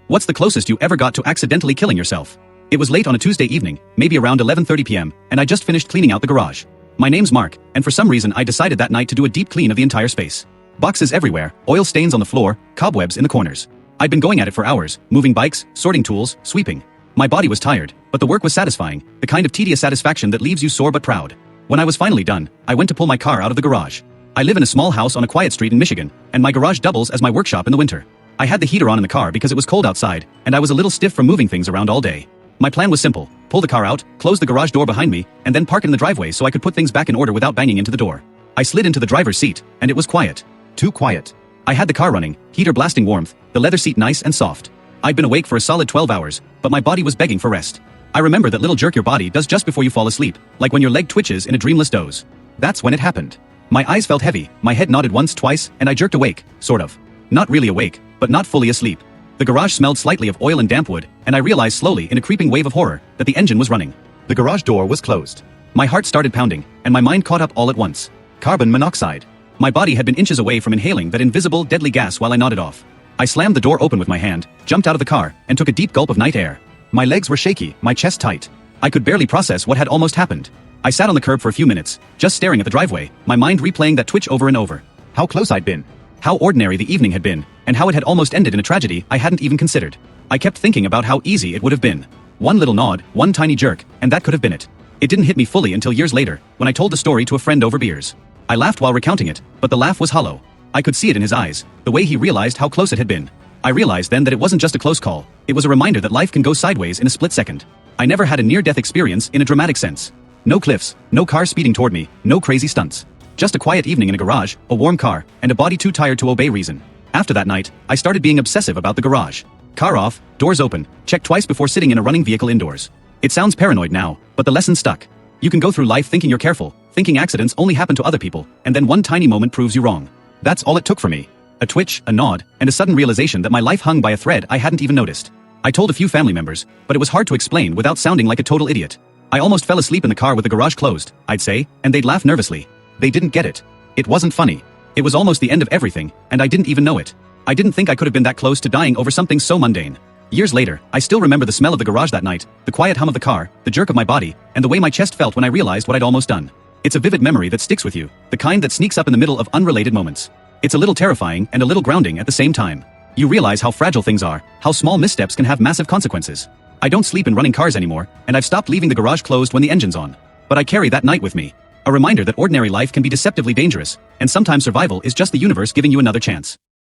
What's the closest you ever got to accidentally killing yourself? It was late on a Tuesday evening, maybe around 11:30 p.m., and I just finished cleaning out the garage. My name's Mark, and for some reason I decided that night to do a deep clean of the entire space. Boxes everywhere, oil stains on the floor, cobwebs in the corners. I'd been going at it for hours, moving bikes, sorting tools, sweeping. My body was tired, but the work was satisfying, the kind of tedious satisfaction that leaves you sore but proud. When I was finally done, I went to pull my car out of the garage. I live in a small house on a quiet street in Michigan, and my garage doubles as my workshop in the winter. I had the heater on in the car because it was cold outside, and I was a little stiff from moving things around all day. My plan was simple: pull the car out, close the garage door behind me, and then park it in the driveway so I could put things back in order without banging into the door. I slid into the driver's seat, and it was quiet. Too quiet. I had the car running, heater blasting warmth, the leather seat nice and soft. I'd been awake for a solid 12 hours, but my body was begging for rest. I remember that little jerk your body does just before you fall asleep, like when your leg twitches in a dreamless doze. That's when it happened. My eyes felt heavy, my head nodded once, twice, and I jerked awake, sort of. Not really awake, but not fully asleep. The garage smelled slightly of oil and damp wood, and I realized slowly in a creeping wave of horror that the engine was running. The garage door was closed. My heart started pounding, and my mind caught up all at once. Carbon monoxide. My body had been inches away from inhaling that invisible, deadly gas while I nodded off. I slammed the door open with my hand, jumped out of the car, and took a deep gulp of night air. My legs were shaky, my chest tight. I could barely process what had almost happened. I sat on the curb for a few minutes, just staring at the driveway, my mind replaying that twitch over and over. How close I'd been. How ordinary the evening had been, and how it had almost ended in a tragedy I hadn't even considered. I kept thinking about how easy it would have been. One little nod, one tiny jerk, and that could have been it. It didn't hit me fully until years later, when I told the story to a friend over beers. I laughed while recounting it, but the laugh was hollow. I could see it in his eyes, the way he realized how close it had been. I realized then that it wasn't just a close call, it was a reminder that life can go sideways in a split second. I never had a near-death experience in a dramatic sense. No cliffs, no car speeding toward me, no crazy stunts. Just a quiet evening in a garage, a warm car, and a body too tired to obey reason. After that night, I started being obsessive about the garage. Car off, doors open, check twice before sitting in a running vehicle indoors. It sounds paranoid now, but the lesson stuck. You can go through life thinking you're careful, thinking accidents only happen to other people, and then one tiny moment proves you wrong. That's all it took for me. A twitch, a nod, and a sudden realization that my life hung by a thread I hadn't even noticed. I told a few family members, but it was hard to explain without sounding like a total idiot. I almost fell asleep in the car with the garage closed, I'd say, and they'd laugh nervously. They didn't get it. It wasn't funny. It was almost the end of everything, and I didn't even know it. I didn't think I could have been that close to dying over something so mundane. Years later, I still remember the smell of the garage that night, the quiet hum of the car, the jerk of my body, and the way my chest felt when I realized what I'd almost done. It's a vivid memory that sticks with you, the kind that sneaks up in the middle of unrelated moments. It's a little terrifying and a little grounding at the same time. You realize how fragile things are, how small missteps can have massive consequences. I don't sleep in running cars anymore, and I've stopped leaving the garage closed when the engine's on. But I carry that night with me. A reminder that ordinary life can be deceptively dangerous, and sometimes survival is just the universe giving you another chance.